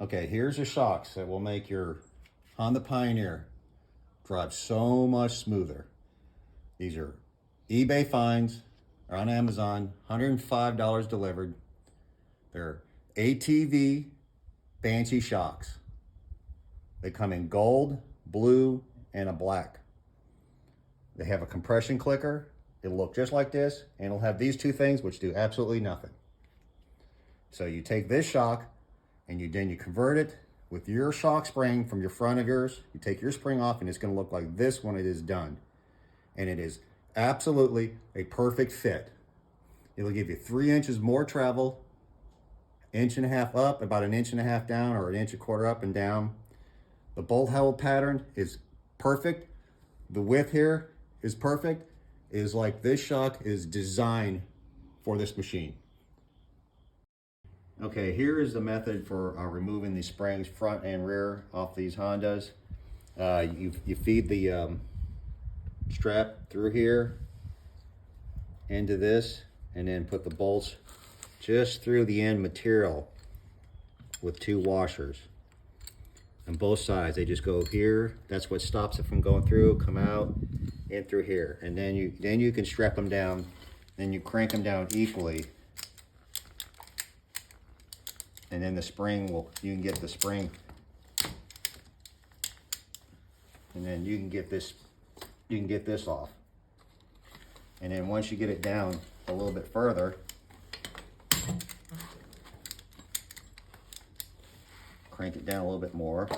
Okay, here's the shocks that will make your Honda Pioneer drive so much smoother. These are eBay finds, or on Amazon, $105 delivered. They're ATV Banshee shocks. They come in gold, blue, and a black. They have a compression clicker. It'll look just like this, and it'll have these two things which do absolutely nothing. So you take this shock, and then you convert it with your shock spring from your front of yours. You take your spring off, and it's going to look like this when it is done. And it is absolutely a perfect fit. It'll give you 3 inches more travel, 1.5 inches up, about 1.5 inches down, or 1.25 inches up and down. The bolt hole pattern is perfect. The width here is perfect. It is like this shock is designed for this machine. Okay, here is the method for removing the springs front and rear off these Hondas. You feed the strap through here into this, and then put the bolts just through the end material with 2 washers. On both sides, they just go here. That's what stops it from going through, come out, and through here. And then you can strap them down, then you crank them down equally. And then the spring you can get the spring. And then you can get this off. And then once you get it down a little bit further, crank it down a little bit more.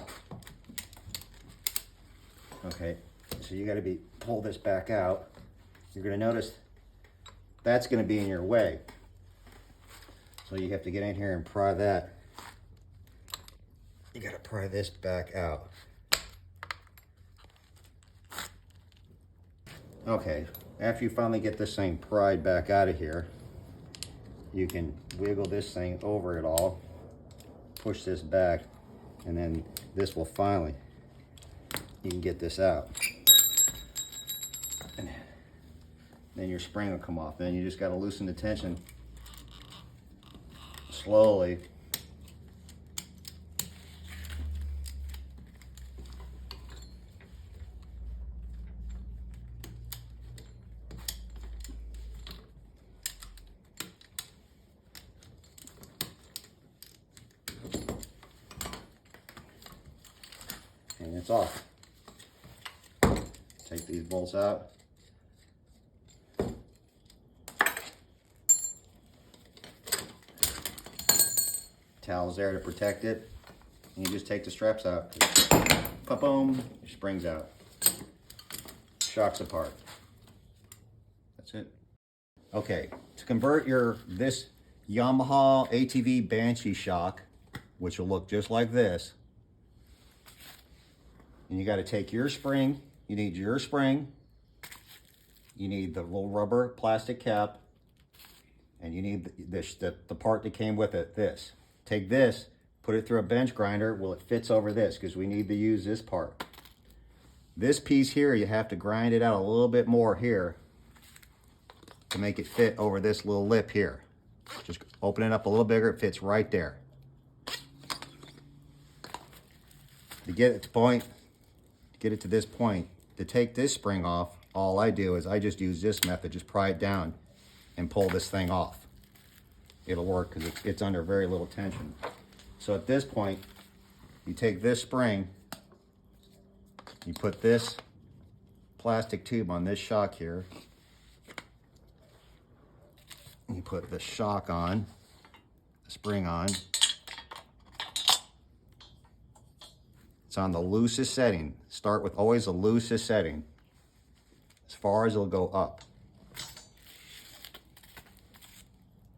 Okay, so you got to pull this back out. You're going to notice that's going to be in your way. So you have to get in here and pry that. You got to pry this back out. Okay, after you finally get this thing pried back out of here, you can wiggle this thing over it all, push this back, and then this will finally, you can get this out. And then your spring will come off. Then you just got to loosen the tension slowly. And it's off. Take these bolts out. Towels there to protect it. And you just take the straps out. Boom, your spring's out. Shocks apart. That's it. Okay, to convert this Yamaha ATV Banshee shock, which will look just like this, and you got to take your spring. You need your spring. You need the little rubber plastic cap, and you need the part that came with it. This. Take this, put it through a bench grinder. Well, it fits over this because we need to use this part. This piece here, you have to grind it out a little bit more here to make it fit over this little lip here. Just open it up a little bigger. It fits right there. To get it to this point, to take this spring off, all I do is I just use this method, just pry it down and pull this thing off. It'll work because it's under very little tension. So at this point, you take this spring, you put this plastic tube on this shock here, you put the shock on, the spring on. It's on the loosest setting. Start with always the loosest setting, as far as it'll go up.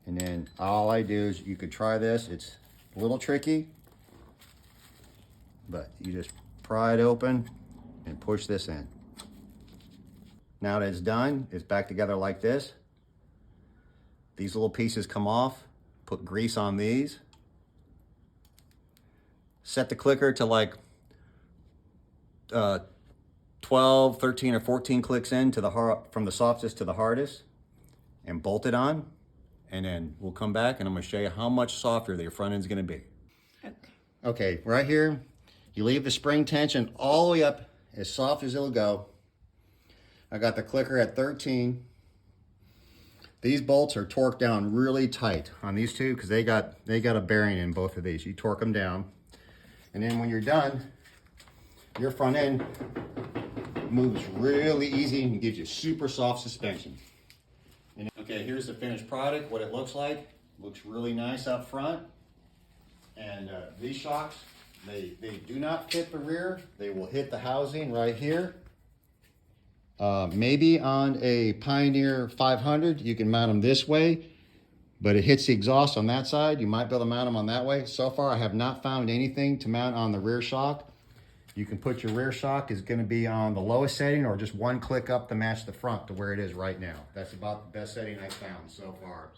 And then all I do is, you could try this. It's a little tricky, but you just pry it open and push this in. Now that it's done, it's back together like this. These little pieces come off. Put grease on these. Set the clicker to like 12, 13, or 14 clicks in to from the softest to the hardest, and bolt it on. And then we'll come back and I'm going to show you how much softer your front end is going to be. Okay. Okay, right here, you leave the spring tension all the way up as soft as it'll go. I got the clicker at 13. These bolts are torqued down really tight on these two because they got a bearing in both of these. You torque them down, and then when you're done, your front end moves really easy and gives you super soft suspension. And, okay, here's the finished product, what it looks like. Looks really nice up front. And these shocks, they do not fit the rear. They will hit the housing right here. Maybe on a Pioneer 500, you can mount them this way, but it hits the exhaust on that side. You might be able to mount them on that way. So far, I have not found anything to mount on the rear shock. You can put your rear shock is going to be on the lowest setting or just one click up to match the front to where it is right now. That's about the best setting I've found so far.